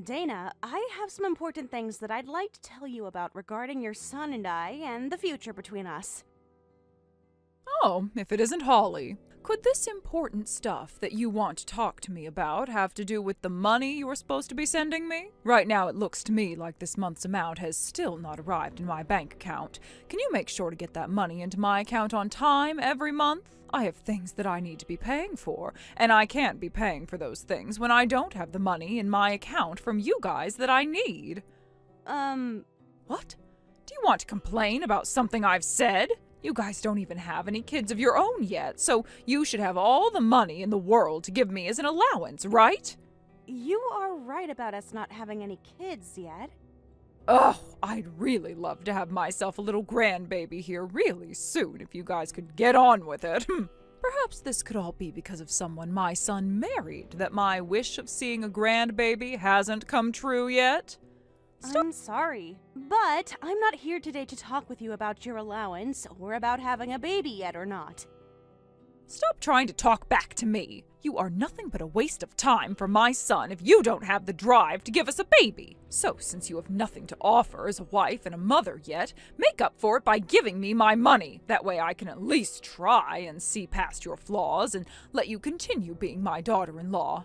Dana, I have some important things that I'd like to tell you about regarding your son and I and the future between us. Oh, if it isn't Holly. Could this important stuff that you want to talk to me about have to do with the money you were supposed to be sending me? Right now it looks to me like this month's amount has still not arrived in my bank account. Can you make sure to get that money into my account on time every month? I have things that I need to be paying for, and I can't be paying for those things when I don't have the money in my account from you guys that I need. What? Do you want to complain about something I've said? You guys don't even have any kids of your own yet, so you should have all the money in the world to give me as an allowance, right? You are right about us not having any kids yet. Oh, I'd really love to have myself a little grandbaby here really soon if you guys could get on with it. Perhaps this could all be because of someone my son married, that my wish of seeing a grandbaby hasn't come true yet. I'm sorry, but I'm not here today to talk with you about your allowance or about having a baby yet or not. Stop trying to talk back to me. You are nothing but a waste of time for my son if you don't have the drive to give us a baby. So, since you have nothing to offer as a wife and a mother yet, make up for it by giving me my money. That way I can at least try and see past your flaws and let you continue being my daughter-in-law.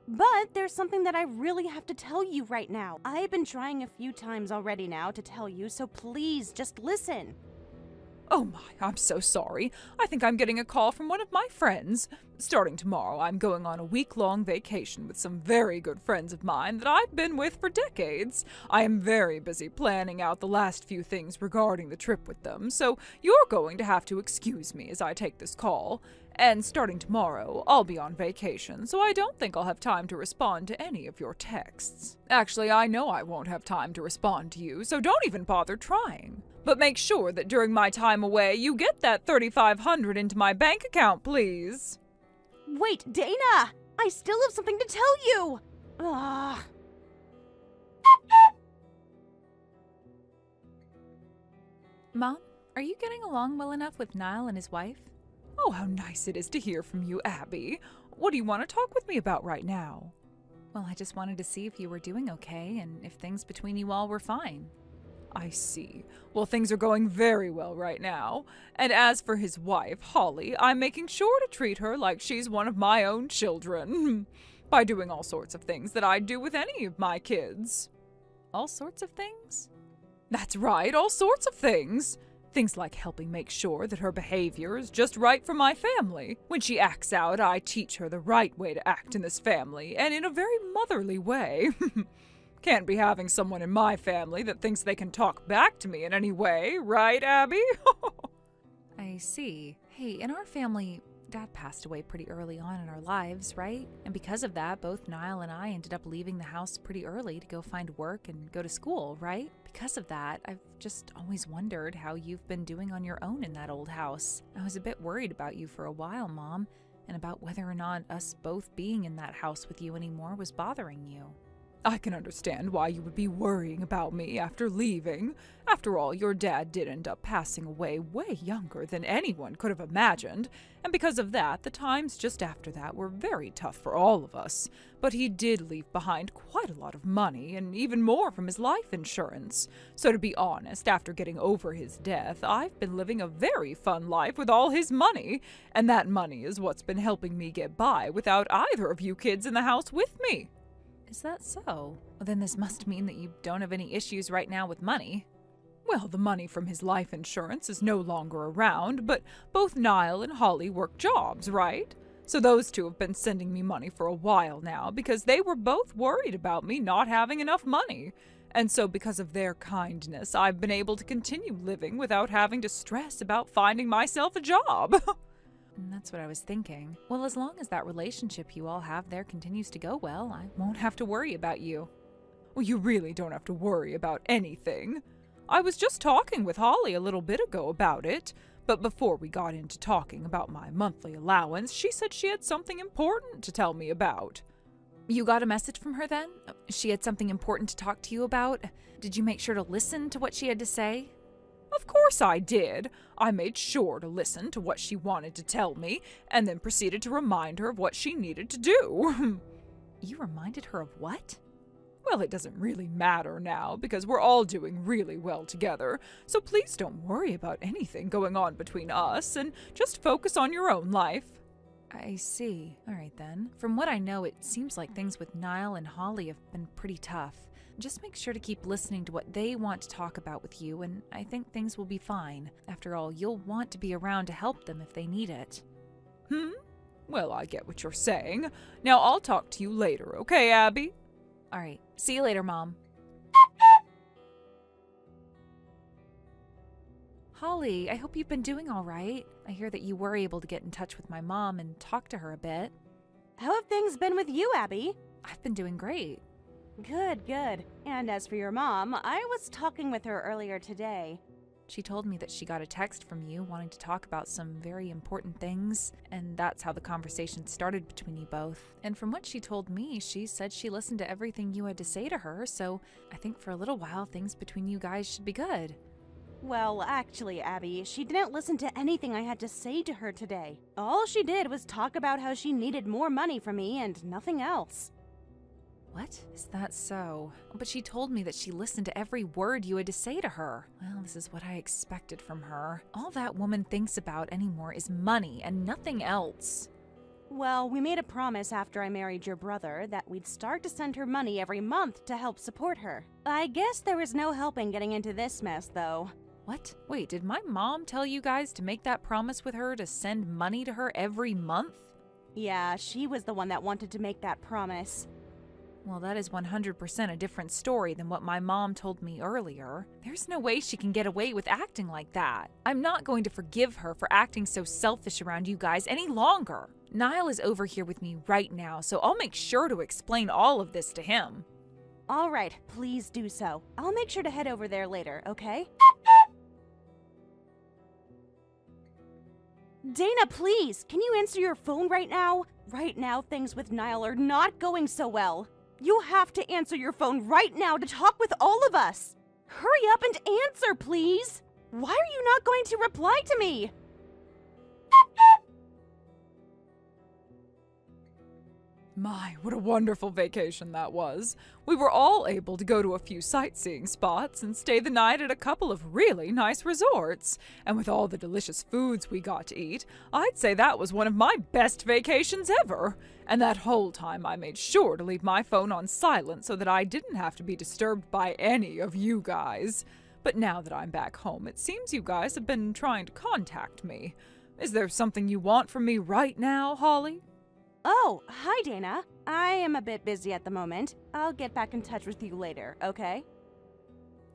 But there's something that I really have to tell you right now. I've been trying a few times already now to tell you, so please just listen. Oh my, I'm so sorry. I think I'm getting a call from one of my friends. Starting tomorrow, I'm going on a week-long vacation with some very good friends of mine that I've been with for decades. I am very busy planning out the last few things regarding the trip with them, so you're going to have to excuse me as I take this call. And starting tomorrow, I'll be on vacation, so I don't think I'll have time to respond to any of your texts. Actually, I know I won't have time to respond to you, so don't even bother trying. But make sure that during my time away, you get that $3,500 into my bank account, please. Wait, Dana! I still have something to tell you! Ugh. Mom, are you getting along well enough with Niall and his wife? Oh, how nice it is to hear from you, Abby. What do you want to talk with me about right now? Well, I just wanted to see if you were doing okay and if things between you all were fine. I see. Well, things are going very well right now. And as for his wife, Holly, I'm making sure to treat her like she's one of my own children. By doing all sorts of things that I'd do with any of my kids. All sorts of things? That's right, all sorts of things. Things like helping make sure that her behavior is just right for my family. When she acts out, I teach her the right way to act in this family, and in a very motherly way. Can't be having someone in my family that thinks they can talk back to me in any way, right, Abby? I see. Hey, in our family, Dad passed away pretty early on in our lives, right? And because of that, both Niall and I ended up leaving the house pretty early to go find work and go to school, right? Because of that, I've just always wondered how you've been doing on your own in that old house. I was a bit worried about you for a while, Mom, and about whether or not us both being in that house with you anymore was bothering you. I can understand why you would be worrying about me after leaving. After all, your dad did end up passing away way younger than anyone could have imagined, and because of that, the times just after that were very tough for all of us. But he did leave behind quite a lot of money, and even more from his life insurance. So to be honest, after getting over his death, I've been living a very fun life with all his money, and that money is what's been helping me get by without either of you kids in the house with me. Is that so? Well, then this must mean that you don't have any issues right now with money. Well, the money from his life insurance is no longer around, but both Niall and Holly work jobs, right? So those two have been sending me money for a while now because they were both worried about me not having enough money. And so because of their kindness, I've been able to continue living without having to stress about finding myself a job. And that's what I was thinking. Well, as long as that relationship you all have there continues to go well, I won't have to worry about you. Well, you really don't have to worry about anything. I was just talking with Holly a little bit ago about it, but before we got into talking about my monthly allowance, she said she had something important to tell me about. You got a message from her then? She had something important to talk to you about? Did you make sure to listen to what she had to say? Of course I did. I made sure to listen to what she wanted to tell me, and then proceeded to remind her of what she needed to do. You reminded her of what? Well, it doesn't really matter now because we're all doing really well together, so please don't worry about anything going on between us and just focus on your own life. I see. All right then. From what I know, it seems like things with Niall and Holly have been pretty tough. Just make sure to keep listening to what they want to talk about with you, and I think things will be fine. After all, you'll want to be around to help them if they need it. Well, I get what you're saying. Now I'll talk to you later, okay, Abby? All right. See you later, Mom. Holly, I hope you've been doing all right. I hear that you were able to get in touch with my mom and talk to her a bit. How have things been with you, Abby? I've been doing great. Good, good. And as for your mom, I was talking with her earlier today. She told me that she got a text from you wanting to talk about some very important things, and that's how the conversation started between you both. And from what she told me, she said she listened to everything you had to say to her, so I think for a little while things between you guys should be good. Well, actually, Abby, she didn't listen to anything I had to say to her today. All she did was talk about how she needed more money from me and nothing else. What? Is that so? But she told me that she listened to every word you had to say to her. Well, this is what I expected from her. All that woman thinks about anymore is money and nothing else. Well, we made a promise after I married your brother that we'd start to send her money every month to help support her. I guess there was no helping getting into this mess, though. What? Wait, did my mom tell you guys to make that promise with her to send money to her every month? Yeah, she was the one that wanted to make that promise. Well, that is 100% a different story than what my mom told me earlier. There's no way she can get away with acting like that. I'm not going to forgive her for acting so selfish around you guys any longer. Niall is over here with me right now, so I'll make sure to explain all of this to him. All right, please do so. I'll make sure to head over there later, okay? Dana, please, can you answer your phone right now? Right now, things with Niall are not going so well. You have to answer your phone right now to talk with all of us. Hurry up and answer, please. Why are you not going to reply to me? My, what a wonderful vacation that was. We were all able to go to a few sightseeing spots and stay the night at a couple of really nice resorts. And with all the delicious foods we got to eat, I'd say that was one of my best vacations ever. And that whole time I made sure to leave my phone on silent so that I didn't have to be disturbed by any of you guys. But now that I'm back home, it seems you guys have been trying to contact me. Is there something you want from me right now, Holly? Oh, hi, Dana. I am a bit busy at the moment. I'll get back in touch with you later, okay?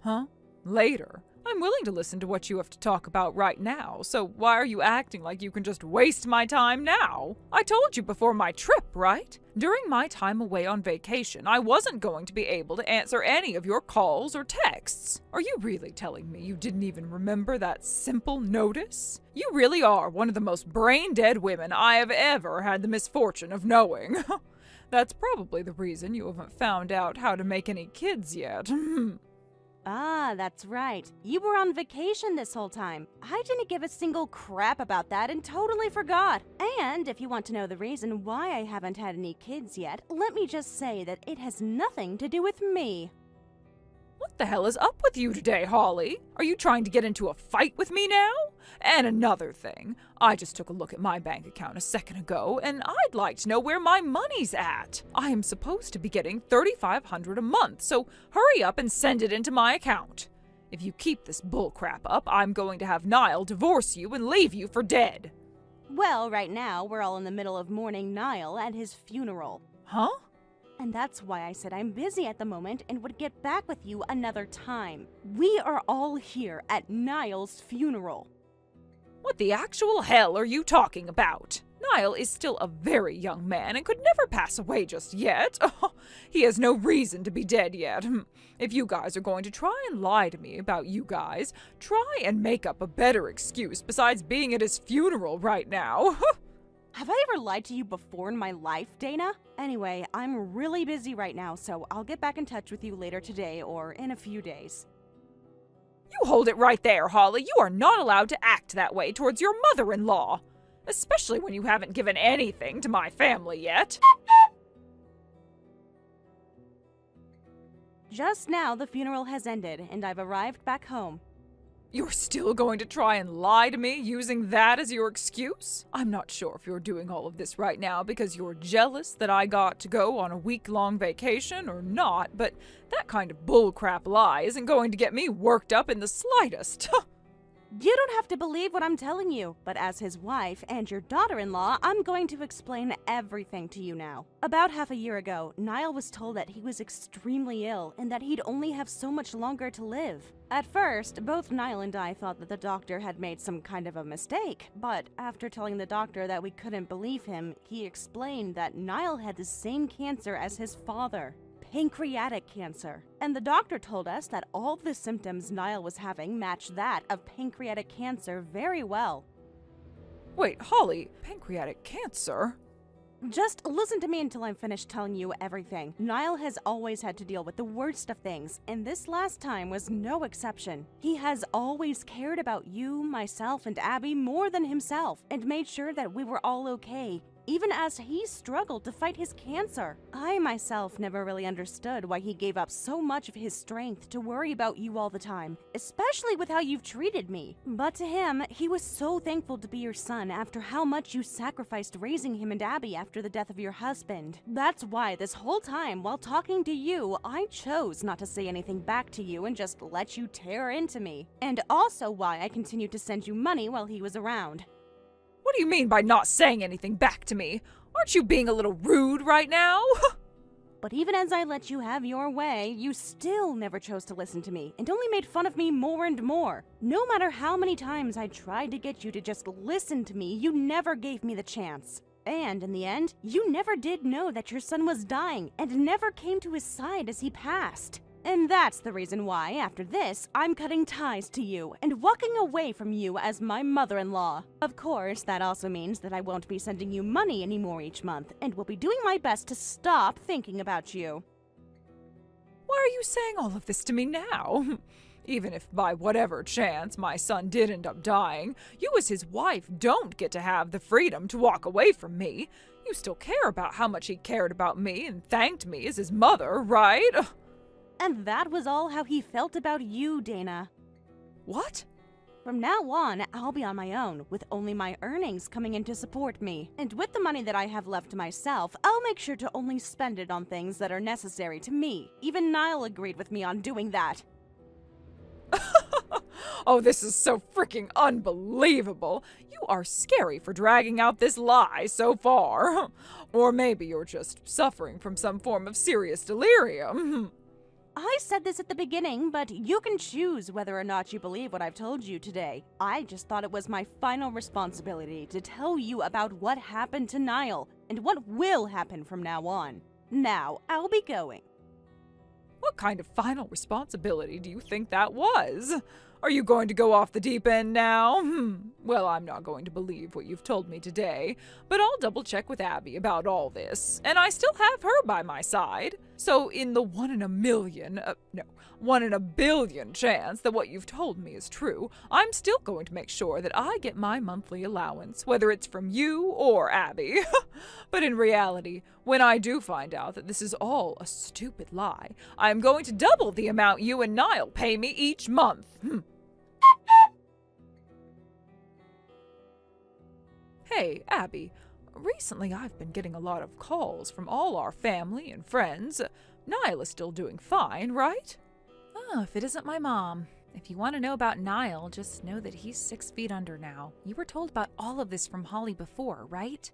Huh? Later? I'm willing to listen to what you have to talk about right now, so why are you acting like you can just waste my time now? I told you before my trip, right? During my time away on vacation, I wasn't going to be able to answer any of your calls or texts. Are you really telling me you didn't even remember that simple notice? You really are one of the most brain-dead women I have ever had the misfortune of knowing. That's probably the reason you haven't found out how to make any kids yet. Ah, that's right. You were on vacation this whole time. I didn't give a single crap about that and totally forgot. And if you want to know the reason why I haven't had any kids yet, let me just say that it has nothing to do with me. What the hell is up with you today, Holly? Are you trying to get into a fight with me now? And another thing, I just took a look at my bank account a second ago, and I'd like to know where my money's at. I am supposed to be getting $3,500 a month, so hurry up and send it into my account. If you keep this bullcrap up, I'm going to have Niall divorce you and leave you for dead. Well, right now, we're all in the middle of mourning Niall at his funeral. Huh? And that's why I said I'm busy at the moment and would get back with you another time. We are all here at Niall's funeral. What the actual hell are you talking about? Niall is still a very young man and could never pass away just yet. He has no reason to be dead yet. If you guys are going to try and lie to me about you guys, try and make up a better excuse besides being at his funeral right now. Have I ever lied to you before in my life, Dana? Anyway, I'm really busy right now, so I'll get back in touch with you later today or in a few days. You hold it right there, Holly. You are not allowed to act that way towards your mother-in-law, especially when you haven't given anything to my family yet. Just now, the funeral has ended, and I've arrived back home. You're still going to try and lie to me using that as your excuse? I'm not sure if you're doing all of this right now because you're jealous that I got to go on a week-long vacation or not, but that kind of bullcrap lie isn't going to get me worked up in the slightest. You don't have to believe what I'm telling you, but as his wife and your daughter-in-law, I'm going to explain everything to you now. About half a year ago, Niall was told that he was extremely ill and that he'd only have so much longer to live. At first, both Niall and I thought that the doctor had made some kind of a mistake, but after telling the doctor that we couldn't believe him, he explained that Niall had the same cancer as his father. Pancreatic cancer. And the doctor told us that all the symptoms Niall was having matched that of pancreatic cancer very well. Wait, Holly, pancreatic cancer? Just listen to me until I'm finished telling you everything. Niall has always had to deal with the worst of things, and this last time was no exception. He has always cared about you, myself, and Abby more than himself, and made sure that we were all okay, even as he struggled to fight his cancer. I myself never really understood why he gave up so much of his strength to worry about you all the time, especially with how you've treated me. But to him, he was so thankful to be your son after how much you sacrificed raising him and Abby after the death of your husband. That's why this whole time, while talking to you, I chose not to say anything back to you and just let you tear into me. And also why I continued to send you money while he was around. What do you mean by not saying anything back to me? Aren't you being a little rude right now? But even as I let you have your way, you still never chose to listen to me and only made fun of me more and more. No matter how many times I tried to get you to just listen to me, you never gave me the chance. And in the end, you never did know that your son was dying and never came to his side as he passed. And that's the reason why, after this, I'm cutting ties to you and walking away from you as my mother-in-law. Of course, that also means that I won't be sending you money anymore each month, and will be doing my best to stop thinking about you. Why are you saying all of this to me now? Even if by whatever chance my son did end up dying, you as his wife don't get to have the freedom to walk away from me. You still care about how much he cared about me and thanked me as his mother, right? And that was all how he felt about you, Dana. What? From now on, I'll be on my own, with only my earnings coming in to support me. And with the money that I have left to myself, I'll make sure to only spend it on things that are necessary to me. Even Niall agreed with me on doing that. Oh, this is so freaking unbelievable. You are scary for dragging out this lie so far. Or maybe you're just suffering from some form of serious delirium. I said this at the beginning, but you can choose whether or not you believe what I've told you today. I just thought it was my final responsibility to tell you about what happened to Niall and what will happen from now on. Now, I'll be going. What kind of final responsibility do you think that was? Are you going to go off the deep end now? Well, I'm not going to believe what you've told me today, but I'll double check with Abby about all this, and I still have her by my side. So in the 1 in a million, 1 in a billion chance that what you've told me is true, I'm still going to make sure that I get my monthly allowance, whether it's from you or Abby. But in reality, when I do find out that this is all a stupid lie, I'm going to double the amount you and Niall pay me each month. Hey, Abby, recently I've been getting a lot of calls from all our family and friends. Niall is still doing fine, right? Oh, if it isn't my mom. If you want to know about Niall, just know that he's 6 feet under now. You were told about all of this from Holly before, right?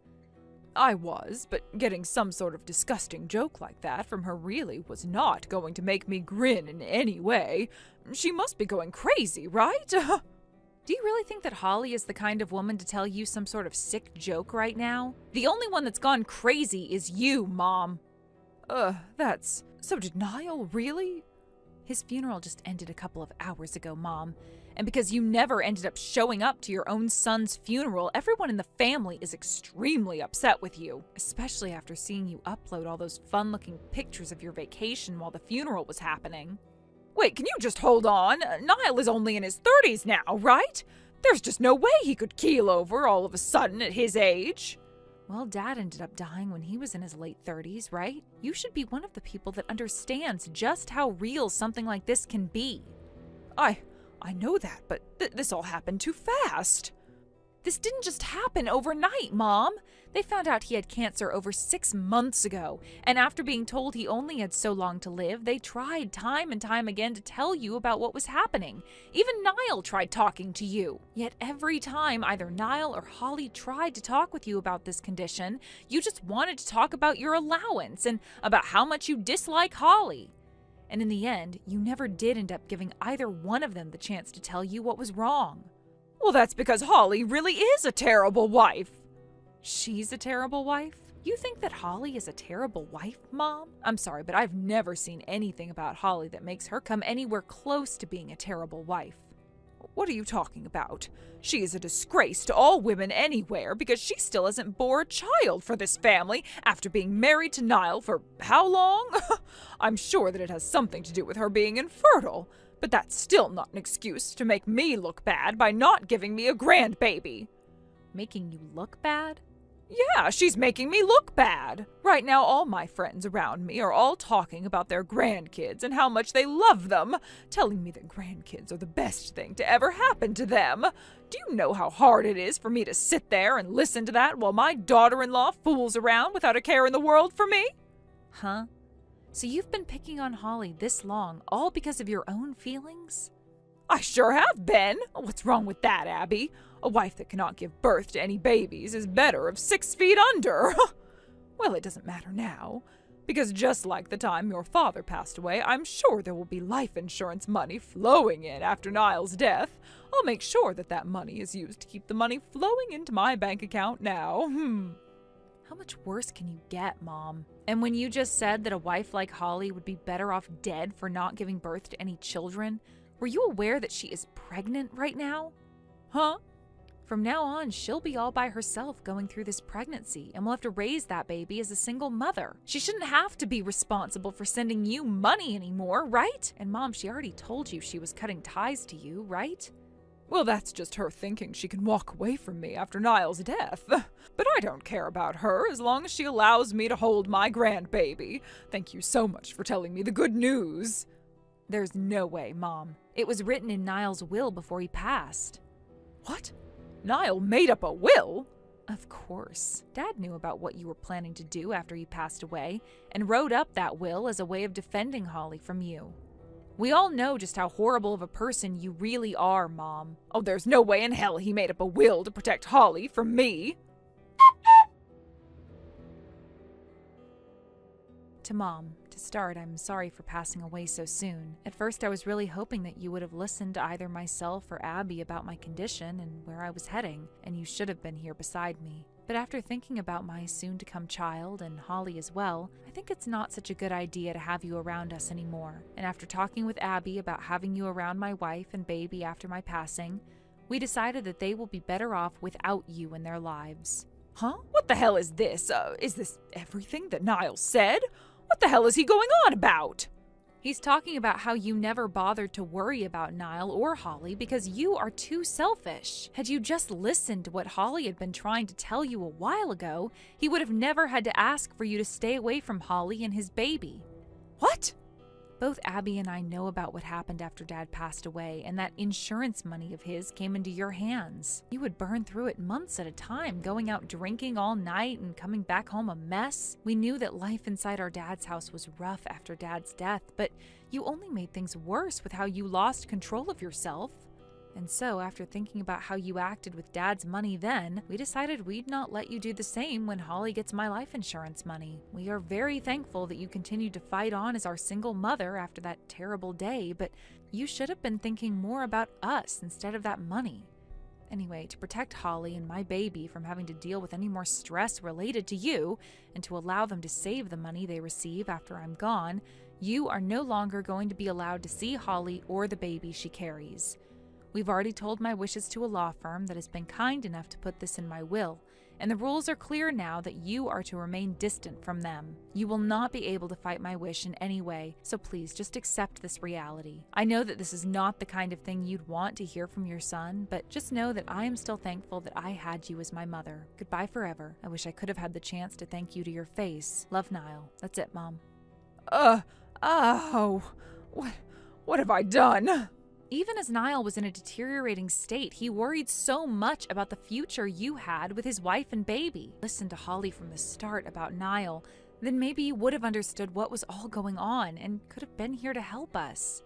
I was, but getting some sort of disgusting joke like that from her really was not going to make me grin in any way. She must be going crazy, right? Do you really think that Holly is the kind of woman to tell you some sort of sick joke right now? The only one that's gone crazy is you, Mom. So did Niall really? His funeral just ended a couple of hours ago, Mom. And because you never ended up showing up to your own son's funeral, everyone in the family is extremely upset with you. Especially after seeing you upload all those fun-looking pictures of your vacation while the funeral was happening. Wait, can you just hold on? Niall is only in his 30s now, right? There's just no way he could keel over all of a sudden at his age. Well, Dad ended up dying when he was in his late 30s, right? You should be one of the people that understands just how real something like this can be. I know that, but this all happened too fast. This didn't just happen overnight, Mom. They found out he had cancer over 6 months ago, and after being told he only had so long to live, they tried time and time again to tell you about what was happening. Even Niall tried talking to you. Yet every time either Niall or Holly tried to talk with you about this condition, you just wanted to talk about your allowance and about how much you dislike Holly. And in the end, you never did end up giving either one of them the chance to tell you what was wrong. Well, that's because Holly really is a terrible wife. She's a terrible wife? You think that Holly is a terrible wife, Mom? I'm sorry, but I've never seen anything about Holly that makes her come anywhere close to being a terrible wife. What are you talking about? She is a disgrace to all women anywhere because she still hasn't bore a child for this family after being married to Niall for how long? I'm sure that it has something to do with her being infertile, but that's still not an excuse to make me look bad by not giving me a grandbaby. Making you look bad? Yeah, she's making me look bad. Right now, all my friends around me are all talking about their grandkids and how much they love them, telling me that grandkids are the best thing to ever happen to them. Do you know how hard it is for me to sit there and listen to that while my daughter-in-law fools around without a care in the world for me? Huh? So you've been picking on Holly this long, all because of your own feelings? I sure have been. What's wrong with that, Abby? A wife that cannot give birth to any babies is better of 6 feet under. Well, it doesn't matter now, because just like the time your father passed away, I'm sure there will be life insurance money flowing in after Niall's death. I'll make sure that that money is used to keep the money flowing into my bank account now. How much worse can you get, Mom? And when you just said that a wife like Holly would be better off dead for not giving birth to any children, were you aware that she is pregnant right now? Huh? From now on, she'll be all by herself going through this pregnancy, and we'll have to raise that baby as a single mother. She shouldn't have to be responsible for sending you money anymore, right? And Mom, she already told you she was cutting ties to you, right? Well, that's just her thinking she can walk away from me after Niall's death. But I don't care about her as long as she allows me to hold my grandbaby. Thank you so much for telling me the good news. There's no way, Mom. It was written in Niall's will before he passed. What? Niall made up a will? Of course. Dad knew about what you were planning to do after you passed away and wrote up that will as a way of defending Holly from you. We all know just how horrible of a person you really are, Mom. Oh, there's no way in hell he made up a will to protect Holly from me. To Mom, to start, I'm sorry for passing away so soon. At first, I was really hoping that you would have listened to either myself or Abby about my condition and where I was heading, and you should have been here beside me. But after thinking about my soon-to-come child, and Holly as well, I think it's not such a good idea to have you around us anymore. And after talking with Abby about having you around my wife and baby after my passing, we decided that they will be better off without you in their lives. Huh? What the hell is this? Is this everything that Niall said? What the hell is he going on about? He's talking about how you never bothered to worry about Niall or Holly because you are too selfish. Had you just listened to what Holly had been trying to tell you a while ago, he would have never had to ask for you to stay away from Holly and his baby. What? Both Abby and I know about what happened after Dad passed away, and that insurance money of his came into your hands. You would burn through it months at a time, going out drinking all night and coming back home a mess. We knew that life inside our dad's house was rough after Dad's death, but you only made things worse with how you lost control of yourself. And so, after thinking about how you acted with Dad's money then, we decided we'd not let you do the same when Holly gets my life insurance money. We are very thankful that you continued to fight on as our single mother after that terrible day, but you should have been thinking more about us instead of that money. Anyway, to protect Holly and my baby from having to deal with any more stress related to you, and to allow them to save the money they receive after I'm gone, you are no longer going to be allowed to see Holly or the baby she carries. We've already told my wishes to a law firm that has been kind enough to put this in my will, and the rules are clear now that you are to remain distant from them. You will not be able to fight my wish in any way, so please just accept this reality. I know that this is not the kind of thing you'd want to hear from your son, but just know that I am still thankful that I had you as my mother. Goodbye forever. I wish I could have had the chance to thank you to your face. Love, Niall. That's it, Mom. What have I done? Even as Niall was in a deteriorating state, he worried so much about the future you had with his wife and baby. Listen to Holly from the start about Niall, then maybe you would have understood what was all going on and could have been here to help us.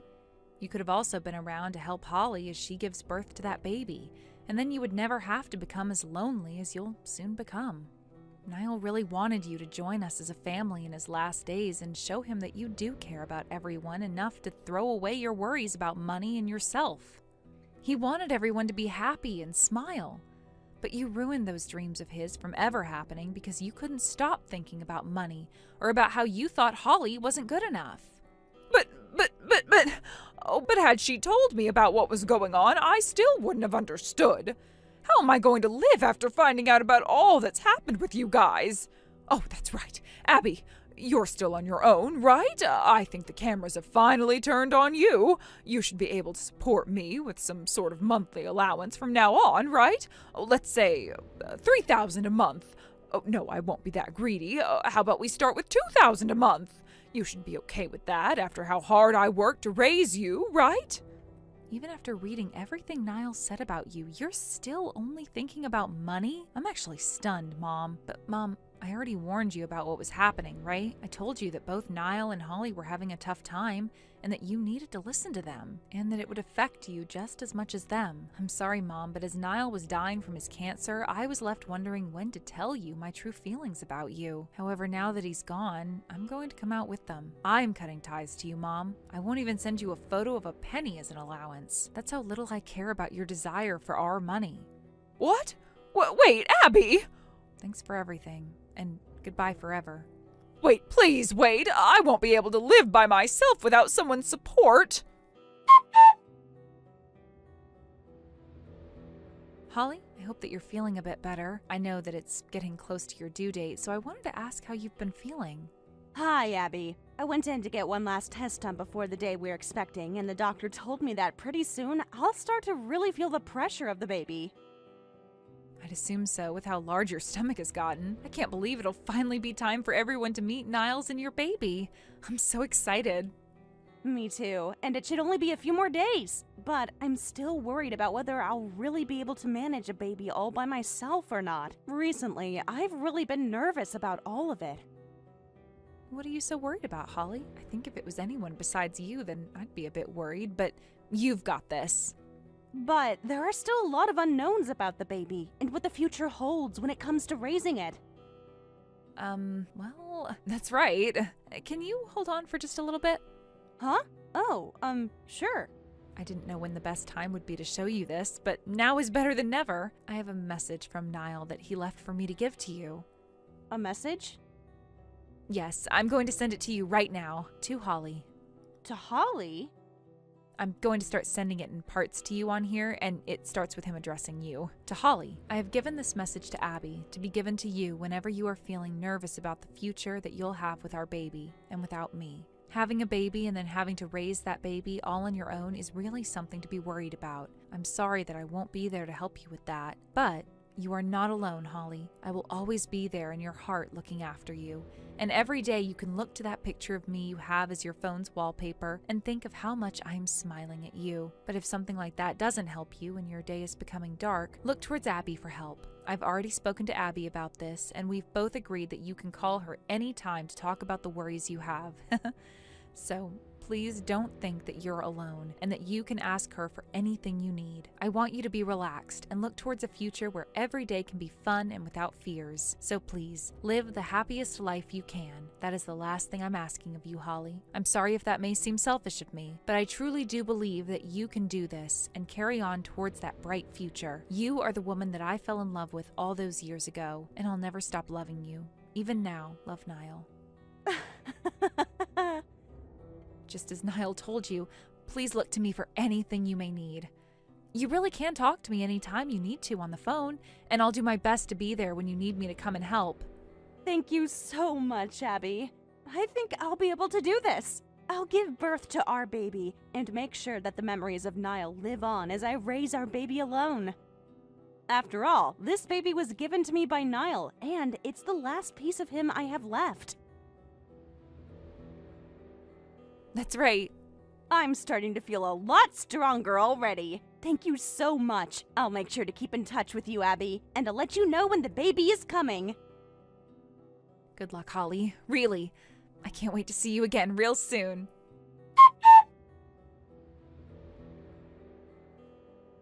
You could have also been around to help Holly as she gives birth to that baby, and then you would never have to become as lonely as you'll soon become. Niall really wanted you to join us as a family in his last days and show him that you do care about everyone enough to throw away your worries about money and yourself. He wanted everyone to be happy and smile, but you ruined those dreams of his from ever happening because you couldn't stop thinking about money or about how you thought Holly wasn't good enough. But had she told me about what was going on, I still wouldn't have understood. How am I going to live after finding out about all that's happened with you guys? Oh, that's right. Abby, you're still on your own, right? I think the cameras have finally turned on you. You should be able to support me with some sort of monthly allowance from now on, right? Let's say $3,000 a month. Oh, no, I won't be that greedy. How about we start with $2,000 a month? You should be okay with that after how hard I worked to raise you, right? Even after reading everything Niall said about you, you're still only thinking about money? I'm actually stunned, Mom. But Mom, I already warned you about what was happening, right? I told you that both Niall and Holly were having a tough time and that you needed to listen to them and that it would affect you just as much as them. I'm sorry, Mom, but as Niall was dying from his cancer, I was left wondering when to tell you my true feelings about you. However, now that he's gone, I'm going to come out with them. I'm cutting ties to you, Mom. I won't even send you a photo of a penny as an allowance. That's how little I care about your desire for our money. What? Wait, Abby! Thanks for everything, and goodbye forever. Wait, please wait. I won't be able to live by myself without someone's support. Holly, I hope that you're feeling a bit better. I know that it's getting close to your due date, so I wanted to ask how you've been feeling. Hi, Abby. I went in to get one last test done before the day we're expecting, and the doctor told me that pretty soon I'll start to really feel the pressure of the baby. I'd assume so, with how large your stomach has gotten. I can't believe it'll finally be time for everyone to meet Niles and your baby. I'm so excited. Me too, and it should only be a few more days. But I'm still worried about whether I'll really be able to manage a baby all by myself or not. Recently, I've really been nervous about all of it. What are you so worried about, Holly? I think if it was anyone besides you, then I'd be a bit worried, but you've got this. But there are still a lot of unknowns about the baby and what the future holds when it comes to raising it. Well, that's right. Can you hold on for just a little bit? Huh? Oh, sure. I didn't know when the best time would be to show you this, but now is better than never. I have a message from Niall that he left for me to give to you. A message? Yes, I'm going to send it to you right now, to Holly. To Holly? I'm going to start sending it in parts to you on here, and it starts with him addressing you. To Holly, I have given this message to Abby to be given to you whenever you are feeling nervous about the future that you'll have with our baby and without me. Having a baby and then having to raise that baby all on your own is really something to be worried about. I'm sorry that I won't be there to help you with that, but you are not alone, Holly. I will always be there in your heart looking after you. And every day you can look to that picture of me you have as your phone's wallpaper and think of how much I'm smiling at you. But if something like that doesn't help you and your day is becoming dark, look towards Abby for help. I've already spoken to Abby about this, and we've both agreed that you can call her any time to talk about the worries you have. So please don't think that you're alone and that you can ask her for anything you need. I want you to be relaxed and look towards a future where every day can be fun and without fears. So please, live the happiest life you can. That is the last thing I'm asking of you, Holly. I'm sorry if that may seem selfish of me, but I truly do believe that you can do this and carry on towards that bright future. You are the woman that I fell in love with all those years ago, and I'll never stop loving you. Even now, love, Niall. Just as Niall told you, please look to me for anything you may need. You really can talk to me anytime you need to on the phone, and I'll do my best to be there when you need me to come and help. Thank you so much, Abby. I think I'll be able to do this. I'll give birth to our baby and make sure that the memories of Niall live on as I raise our baby alone. After all, this baby was given to me by Niall, and it's the last piece of him I have left. That's right. I'm starting to feel a lot stronger already. Thank you so much. I'll make sure to keep in touch with you, Abby, and I'll let you know when the baby is coming. Good luck, Holly. Really. I can't wait to see you again real soon.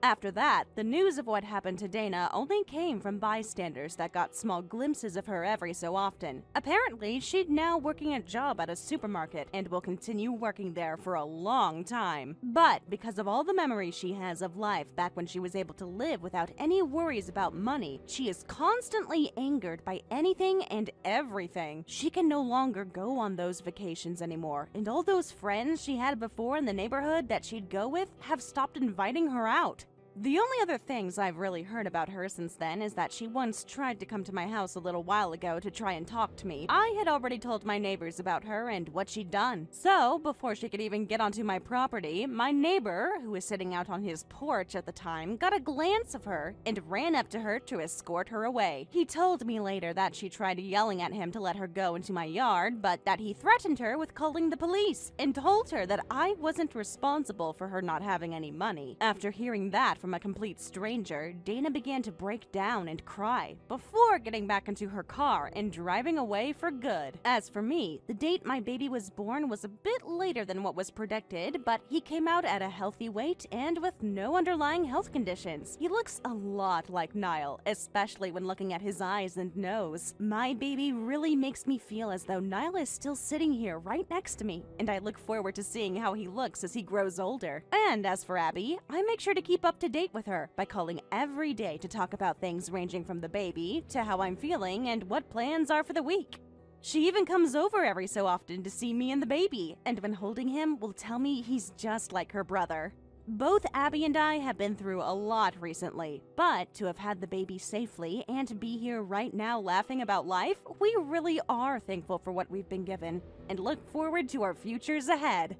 After that, the news of what happened to Dana only came from bystanders that got small glimpses of her every so often. Apparently, she's now working a job at a supermarket and will continue working there for a long time. But because of all the memories she has of life back when she was able to live without any worries about money, she is constantly angered by anything and everything. She can no longer go on those vacations anymore, and all those friends she had before in the neighborhood that she'd go with have stopped inviting her out. The only other things I've really heard about her since then is that she once tried to come to my house a little while ago to try and talk to me. I had already told my neighbors about her and what she'd done. So, before she could even get onto my property, my neighbor, who was sitting out on his porch at the time, got a glance of her and ran up to her to escort her away. He told me later that she tried yelling at him to let her go into my yard, but that he threatened her with calling the police and told her that I wasn't responsible for her not having any money. After hearing that from a complete stranger, Dana began to break down and cry before getting back into her car and driving away for good. As for me, the date my baby was born was a bit later than what was predicted, but he came out at a healthy weight and with no underlying health conditions. He looks a lot like Niall, especially when looking at his eyes and nose. My baby really makes me feel as though Niall is still sitting here right next to me, and I look forward to seeing how he looks as he grows older. And as for Abby, I make sure to keep up to date with her by calling every day to talk about things ranging from the baby to how I'm feeling and what plans are for the week. She even comes over every so often to see me and the baby, and when holding him will tell me he's just like her brother. Both Abby and I have been through a lot recently, but to have had the baby safely and to be here right now laughing about life, we really are thankful for what we've been given and look forward to our futures ahead.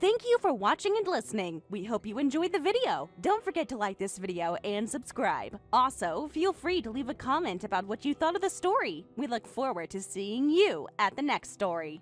Thank you for watching and listening. We hope you enjoyed the video. Don't forget to like this video and subscribe. Also, feel free to leave a comment about what you thought of the story. We look forward to seeing you at the next story.